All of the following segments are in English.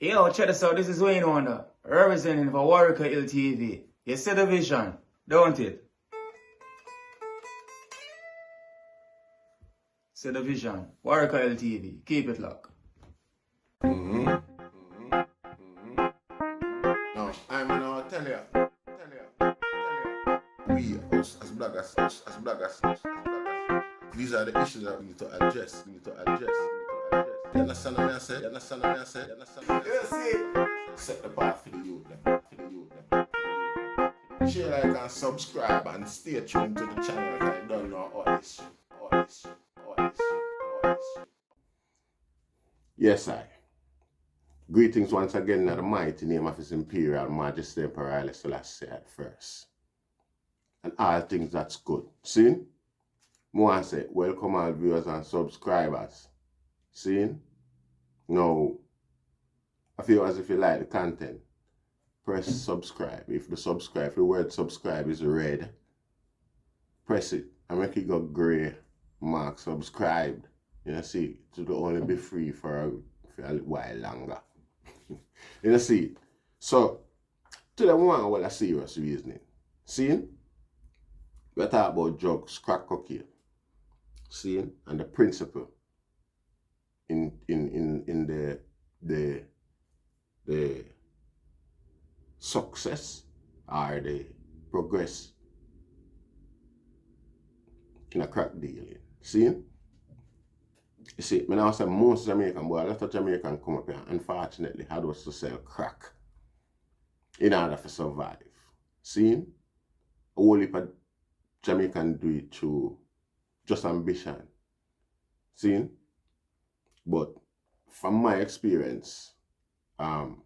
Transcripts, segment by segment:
Yo, check this out. This is Wayne Wonder, representing for Warieka LTV. You see the vision, don't it? See the vision. Warieka LTV. Keep it locked. No, I'm gonna tell you. We as bloggers, these are the issues that we need to address. You understand what I said? You see? Set the path for the youth. Share, like, and subscribe and stay tuned to the channel. I don't know all this. Yes, I. Greetings once again in the mighty name of His Imperial Majesty Emperor Selassie at first. And all things that's good. See? I say, welcome all viewers and subscribers. See? Now, I feel as if you like the content, press subscribe. If the word subscribe is red, press it and make it go gray mark subscribed. You know, see, it will only be free for a while longer. You know, see. So, today we want a serious reasoning. See? We talk about drugs, crack cocaine. See? And the principle in the success or the progress in a crack dealing. See? You see, I say most Jamaican boys, a lot of Jamaican come up here, unfortunately, had was to sell crack in order to survive. See? A whole heap of Jamaican do it through just ambition. See? But from my experience, proper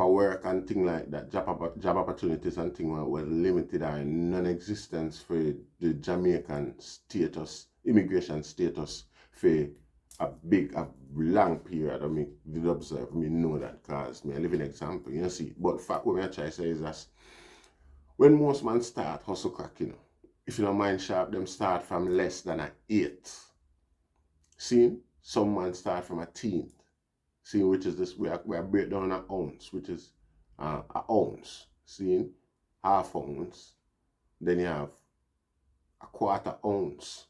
work and things like that, job opportunities and things were limited or non-existent for the Jamaican status, immigration status for a long period. I mean, did observe, me know that because me a living example, you know, see. But fact what I try to say is that when most men start hustle crack, you know, if you don't mind sharp, them start from less than an 8. See? Some man start from a 10. See, which is this, we are break down an ounce, which is an ounce. See? Half ounce. Then you have a quarter ounce.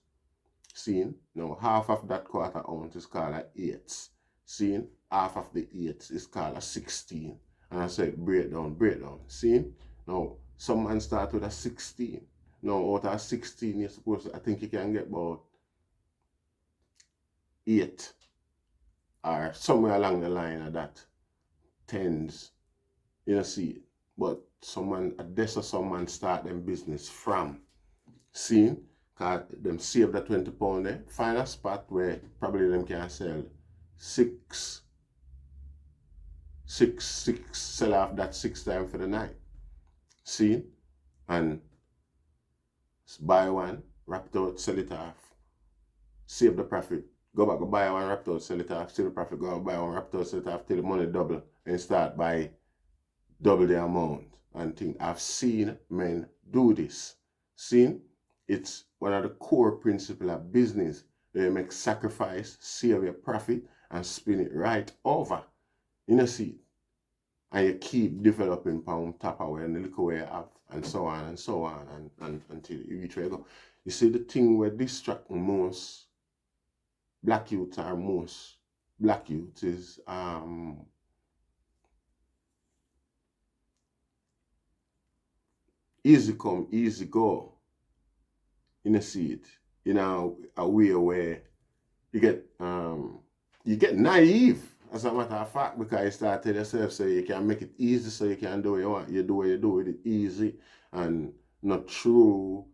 See? Now, half of that quarter ounce is called an 8. See? Half of the 8 is called a 16. And I said, break down. See? Now, some man start with a 16. Now, out of 16, you're supposed to, I think you can get about 8 or somewhere along the line of that. 10s, you know, see. But someone start them business from. See? Because them save the £20 there. Find a spot where probably them can sell 6, sell off that 6 times for the night. See? And buy one, wrap it out, sell it off, save the profit, go back, go buy one, wrap it out, sell it off, save the profit, go buy one, wrap it out, sell it off, till the money double, and start by double the amount and think. I've seen men do this. Seen? It's one of the core principles of business. They make sacrifice, save your profit, and spin it right over. You know, see? And you keep developing pound top away and the little way you have, and so on and until you reach where you go. You see, the thing where distract most black youth is easy come, easy go. You know, see it. You know, a way where you get naive. As a matter of fact, because you start to tell yourself so you can make it easy, so you can do what you want. You do what you do with it easy and not true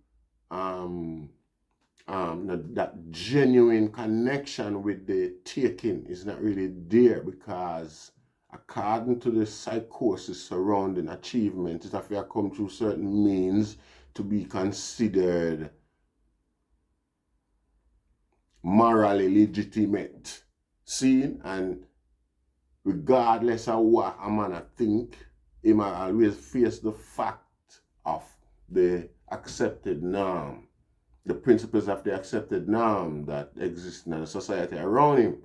that genuine connection with the taking is not really there, because according to the psychosis surrounding achievement, it's if you come through certain means to be considered morally legitimate. See? And regardless of what a man think, he might always face the fact of the accepted norm. the principles of the accepted norm that exist in the society around him.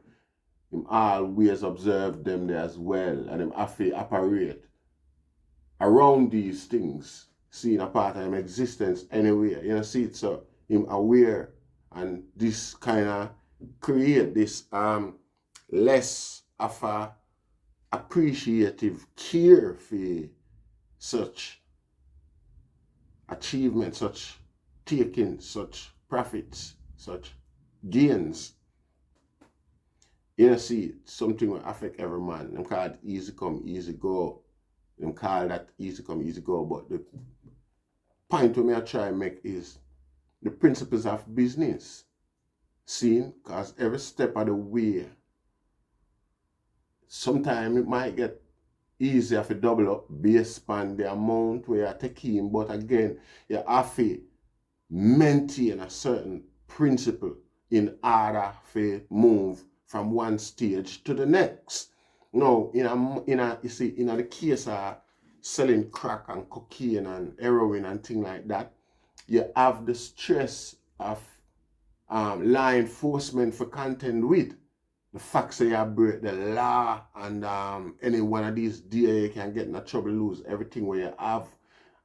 Him always observe them there as well, and him have to operate around these things, seeing a part of him existence anyway. You know, see it, so him aware, and this kind of create this less of a appreciative care for such achievement, such taking, such profits, such gains. You know, see, something will affect every man. Them call it easy come, easy go. Them call that easy come, easy go. But the point we I try to make is the principles of business. Seen, because every step of the way, sometimes it might get easier to double up based on the amount where you're taking, but again, you have to maintain a certain principle in order to move from one stage to the next. Now, you see, in the case of selling crack and cocaine and heroin and things like that, you have the stress of law enforcement for contend with. The fact that you break the law, and any one of these DA can get in trouble, lose everything where you have,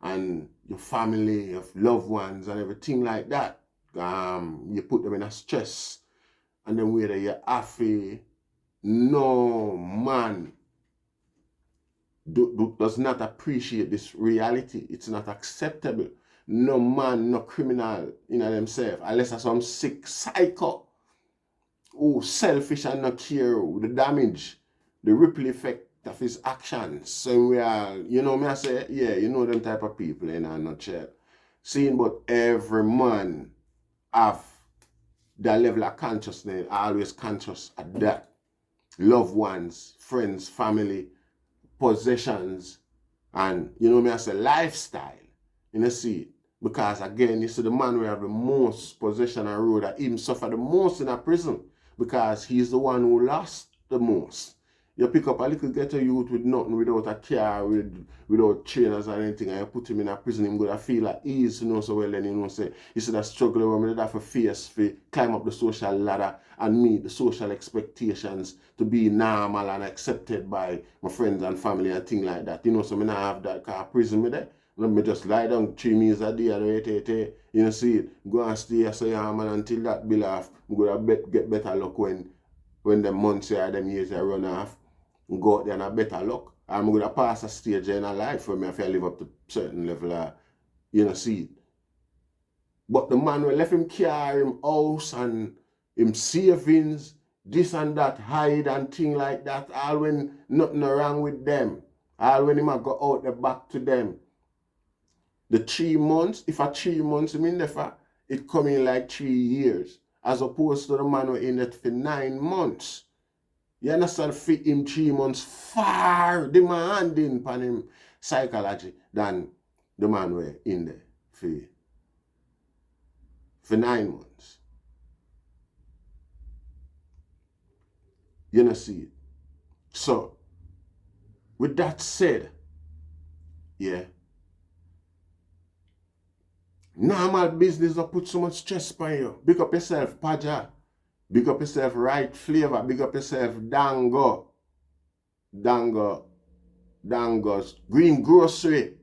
and your family, your loved ones, and everything like that. You put them in a stress, and then whether you have to, no man does not appreciate this reality. It's not acceptable. No man, no criminal in themselves, unless there's some sick psycho who selfish and not care the damage, the ripple effect of his actions. So we are, you know me I say, yeah, you know them type of people in a nutshell. Seeing but every man have that level of consciousness, always conscious of that. Loved ones, friends, family, possessions, and you know me I say lifestyle. You know, see, because again, you see the man who have the most possession and road that even suffer the most in a prison, because he's the one who lost the most. You pick up a little ghetto youth with nothing, without a car, without trainers or anything, and you put him in a prison, him gonna feel at ease, you know, so well, then you know, say, you see that struggle where we have to face, to climb up the social ladder and meet the social expectations to be normal and accepted by my friends and family and things like that. You know, so I not have that kind of prison me there. Let me just lie down 3 meals a day and wait, you know, see it. Go and stay so yeah, man, until that bill off. I'm gonna get better luck when the months or them years I run off. Go out there and have better luck. I'm gonna pass a stage in a life where I feel live up to a certain level of, you know, see it. But the man will let him carry him house and him savings, this and that, hide and thing like that, all when nothing wrong with them. All when him a go out the back to them. The 3 months, if a 3 months, I mean, it come in like 3 years, as opposed to the man who in it for 9 months. You understand, fit him 3 months far demanding upon him psychology than the man who in there for 9 months. You know, see it. So, with that said, yeah, normal business don't put so much stress on you. Big up yourself, Paja. Big up yourself, Right Flavor. Big up yourself, Dango's Green Grocery.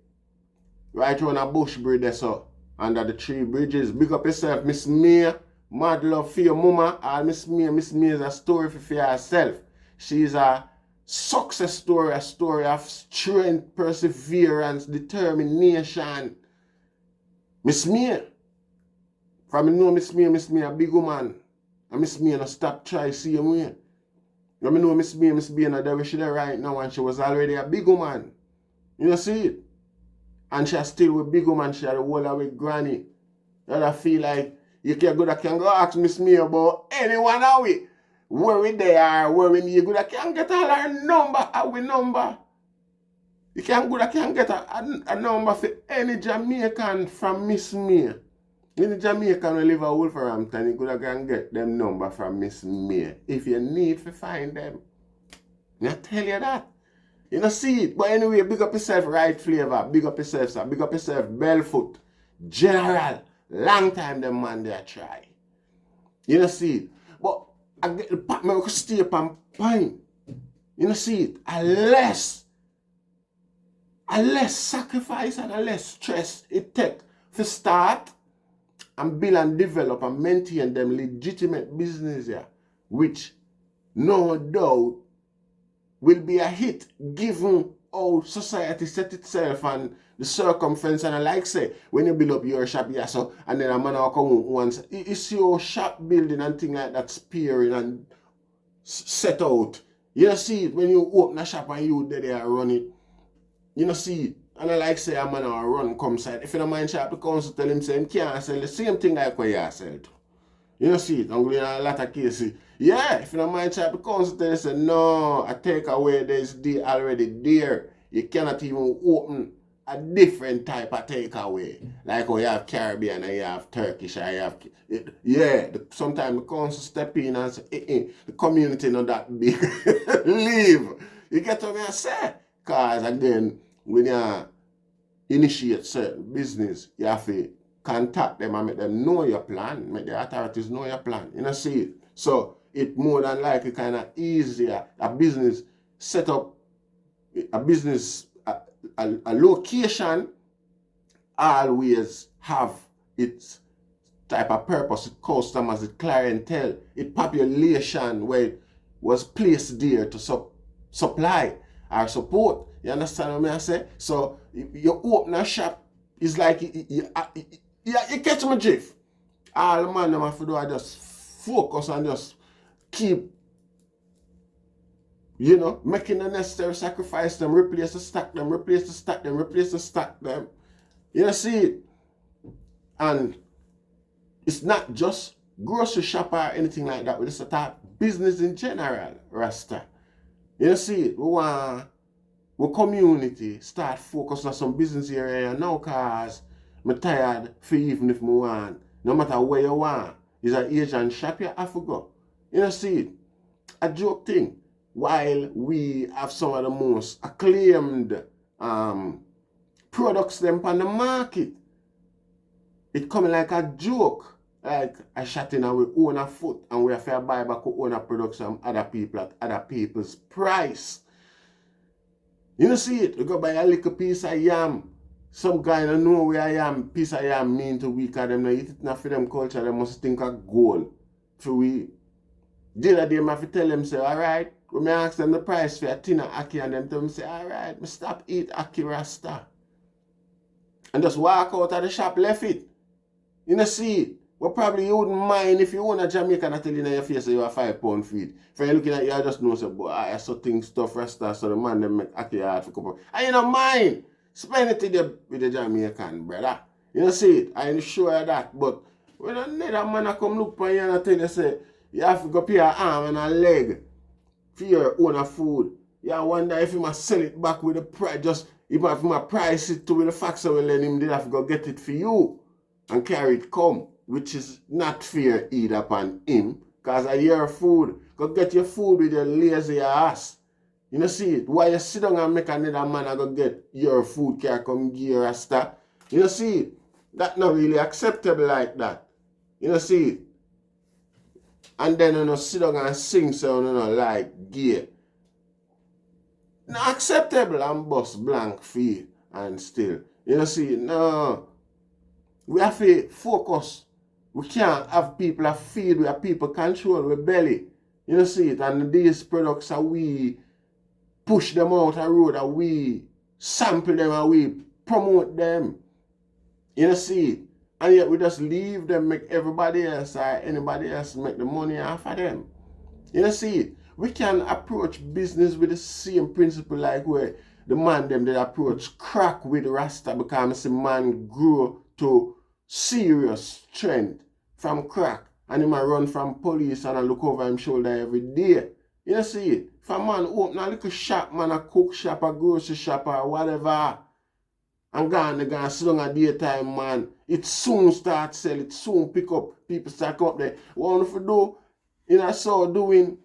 Right around a bush bridge there, so under the 3 bridges. Big up yourself, Miss Mia. Mad love for your mama. Miss Mia is a story for herself. She's a success story, a story of strength, perseverance, determination. Miss Mia. From me know Miss Mia a big woman. And Miss Mia no stop try see him way. You know Miss Mia not there where she there right now, and she was already a big woman. You know see it? And she still with big woman, she had a whole with granny. And I feel like you can go ask Miss Mia about anyone of we. Where we there, where we you can get all her number, our number. You can get a number for any Jamaican from Miss Mia. Any Jamaican who live in Wolverhampton, you can get them number from Miss Mia if you need to find them. I tell you that. You know, see it. But anyway, big up yourself, Right Flavor. Big up yourself, sir. Big up yourself, Bellfoot. General. Long time them man they try. You know see it. But I get the part me stay upon point. You know see it. A less sacrifice and a less stress it take to start and build and develop and maintain them legitimate business here, which no doubt will be a hit given how society set itself and the circumference. And I like say, when you build up your shop, yeah, so, and then a man will come once, you see your shop building and thing like that spearing and set out. You know, see it when you open a shop and you there run it. You know, see it. And I like say a man will run come side. If you don't mind shop, the council tell him say him can't sell the same thing like what you sell to. You know, see it. I'm going in a lot of cases. Yeah, if you don't mind shop, the council tell you say no, a takeaway there's already there. You cannot even open a different type of takeaway. Like how you have Caribbean and you have Turkish and you have... Yeah, sometimes the council step in and say, the community not that big. Leave. You get what I say? Because again, when you initiate certain business, you have to contact them and make them know your plan, make the authorities know your plan. You know, see it. So it more than likely kind of easier. A business set up, a business, a location always have its type of purpose, its customers, its clientele, its population where it was placed there to supply or support. You understand what I say? So you open a shop, it's like you catch my drift. All the man them have to do is just focus and just keep, you know, making the necessary sacrifice them, replace the stock them, replace the stock them, replace the stock them. You know, see it? And it's not just grocery shop or anything like that. We just start business in general, Rasta. You know, see it? We want our community start focusing on some business area now, cause I'm tired for even if I want, no matter where you want, is an Asian shop you have to go. You know, see it? A joke thing. While we have some of the most acclaimed products them on the market, it coming like a joke. Like I shot in and we own a foot and we have to buy back our own products from other people at other people's price. You know, see it? We go buy a little piece of yam. Some guy don't know where I am. Piece of yam mean to we, because them not eat it not for them culture. They must think of gold. For we, the other day I have to tell them, say, alright, when I ask them the price for a tin of ackee and them tell me, say, alright, I stop eat ackee Rasta. And just walk out of the shop, left it. You know, see it? Well, probably you wouldn't mind if you own a Jamaican and tell you in your face that you are £5 feed. If you're looking at you, I just know, say, boy, I saw things stuff Rasta, so the man them make ackee hard for couple. And you don't mind. Spend it with the Jamaican, brother. You know, see it? I'm sure of that. But when another man come look for you and tell you, say, you have to go pay an arm and a leg for your own food. You wonder if you must sell it back with the price. Just if you must price it to with the factory, well, then him did have to go get it for you and carry it come, which is not fair either upon him. Because of your food. Go get your food with your lazy ass. You know, see it? Why you sit down and make another man and go get your food can come give you Rasta? You know, see it? That's not really acceptable like that. You know, see it? And then you know, sit down and sing so you know, like gay. Not acceptable and bust blank fee and still. You know, see it? No. We have to focus. We can't have people that feed where people control with belly. You know, see it? And these products are we push them out the road and we sample them and we promote them. You know, see it? And yet we just leave them, make everybody else or anybody else make the money off of them. You know, see it? We can approach business with the same principle like where the man them they approach crack with Rasta, because the man grew to serious strength from crack and he might run from police and I look over him shoulder every day. You know, see it? If a man open a little shop, man, a cook shop, a grocery shop, or whatever, and gone sit down at daytime, man, it soon start sell, it soon pick up, people start come up there. What if you do, you know, so doing,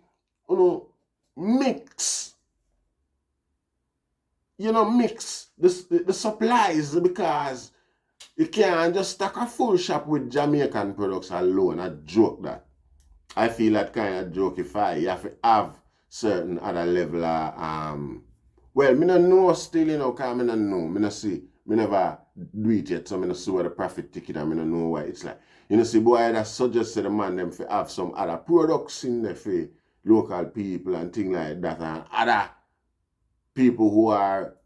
you know, mix the supplies, because You can't just stack a full shop with Jamaican products alone. I joke that. I feel that kind of joke if you have to have certain other level of well, me no know still, you know, cause me no know. Me no see. Me never do it yet, so me no see what the profit ticket and me no know why it's like. You know, see, boy, that suggest to the man them for have some other products in there for local people and things like that, and other people who are,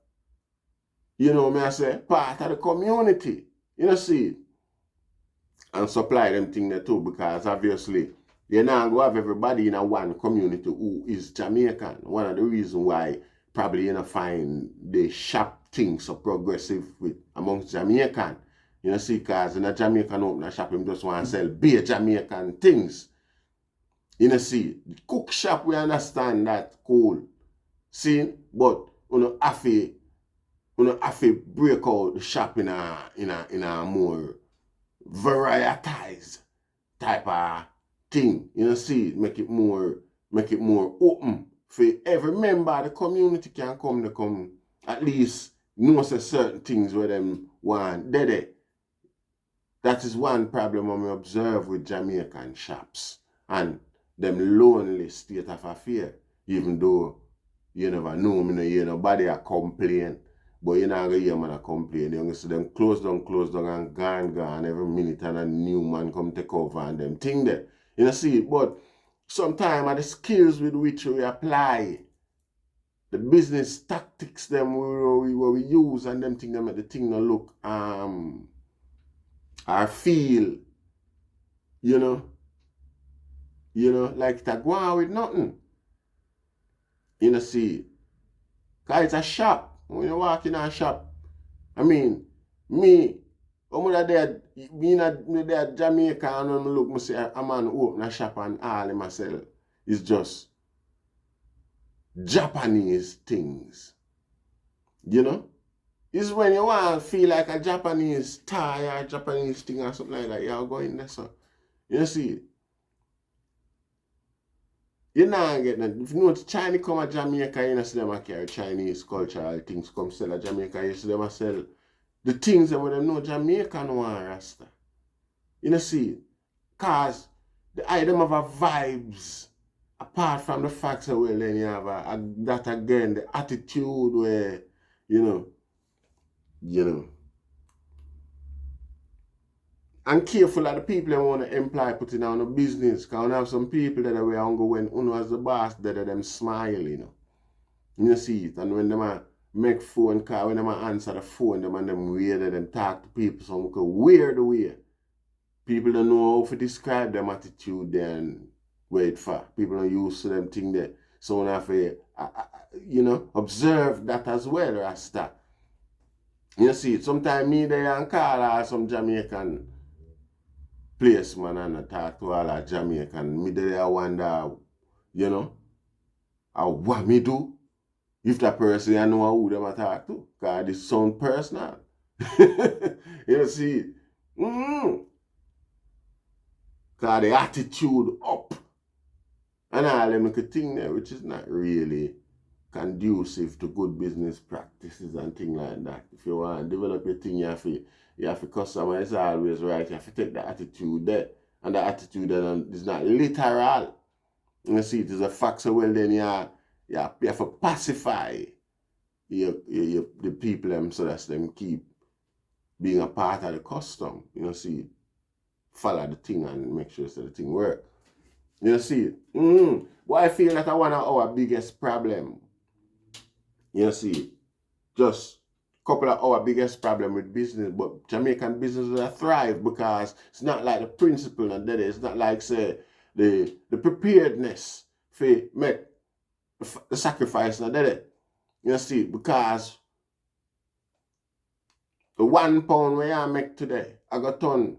you know, me I say, part of the community. You know, see, and supply them things there too, because obviously you now go have everybody in a one community who is Jamaican. One of the reasons why probably you know find the shop things so progressive with amongst Jamaican. You know, see, because in a Jamaican open a shop, him just want to sell beer Jamaican things. You know, see, the cook shop, we understand that cool. See, but you know, have to break out the shop in a more varietized type of thing. You know, see, make it more open for every member of the community can come at least know certain things where them want. That is one problem I observe with Jamaican shops and them lonely state of affair. Even though you never know, me no hear nobody a complain. But you not gonna hear man a complain. You're gonna see them close down, and gone every minute, and a new man come take over and them thing there. You know, see, but sometimes the skills with which we apply, the business tactics them where we use and them thing them make the thing no look or feel, you know, like it go on with nothing. You know, see, cause it's a shop. When you walk in a shop, I mean, me there Jamaica and I look, me say a man open a shop and all him myself is just Japanese things. You know? It's when you want to feel like a Japanese tie or a Japanese thing or something like that, you're going there, so. You see? You not get that. If you know Chinese come to Jamaica, you know see them carry Chinese cultural things come sell at Jamaica, you see them sell the things that when them know Jamaican want Rasta. You know see? Cause the item have a vibes apart from the facts that well then you have that again, the attitude where, you know. And careful of the people that want to employ putting on a business. Because we have some people that are going when uno as the boss that them smile, you know. You see it. And when them make phone call, when them answer the phone, them and them weird that them talk to people some weird way. People don't know how to describe them attitude there and wait for. People don't use to them thing there. So we have to, you know, observe that as well, Rasta. You see it. Sometimes me there and call some Jamaican place, man, and I talk to all a Jamaican. Me there I wonder, you know, what me do if that person I know who them I talk to. Because this sound personal. You see, because the attitude up. And all them little thing there, which is not really conducive to good business practices and things like that. If you want to develop your thing, you have to customize always right. You have to take the attitude there. And the attitude then is not literal. You see, it is a fact, so well then you have to pacify the people them so that them keep being a part of the custom. You know, see, follow the thing and make sure so the thing work. You know, see, but I feel that one of our biggest problem. You know, see, just a couple of our biggest problem with business, but Jamaican businesses thrive because it's not like the principle and that it's not like say the preparedness for make the sacrifice and that. You know, see, because the £1 where I make today, I got on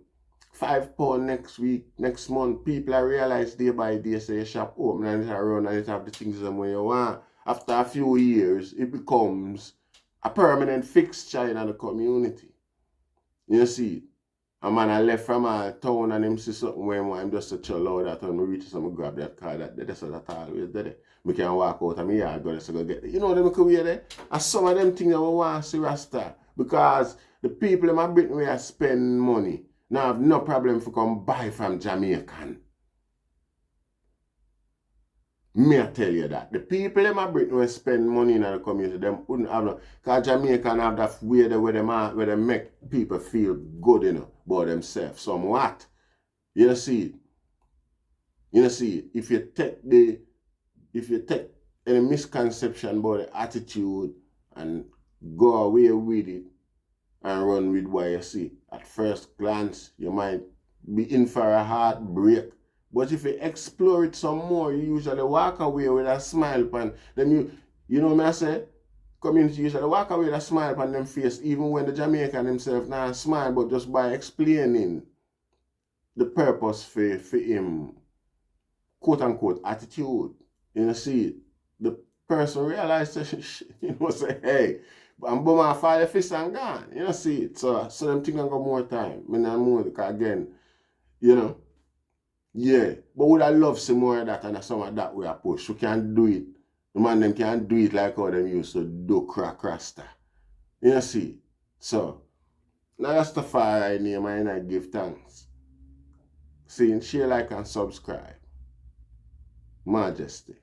£5 next week, next month. People I realize day by day say you shop open and it around and it have the things them where you want. After a few years, it becomes a permanent fixture in the community. You see, A man I left from a town and him see something where I'm just a chill out that when I reach some grab that car that's what I always did it. Me can walk out of my yard go to go get it. You know them career there? And some of them things I want to see Rasta. Because the people in my Britain where spend money now have no problem for come buy from Jamaican. Me I tell you that. The people in my Britain where spend money in the community, them wouldn't have no, because Jamaican have that way where they make people feel good, you know, about themselves. Somewhat. You see, if you take any misconception about the attitude and go away with it and run with what you see, at first glance, you might be in for a heartbreak. But if you explore it some more, you usually walk away with a smile upon them. You know what I say? Community usually walk away with a smile upon them face, even when the Jamaican himself not smile, but just by explaining the purpose for him, quote unquote, attitude. You see, the person realizes, say, hey, I'm going to fire fist and gone. You know, see it. So them things go more time. I mean, I'm more, because again, you know, yeah, but would I love some more of that and some of that we are push. We can't do it. The man them can't do it like how them used to do crack rasta. You know see? So now Rastafari name and I give thanks. See, share, like and subscribe. Majesty.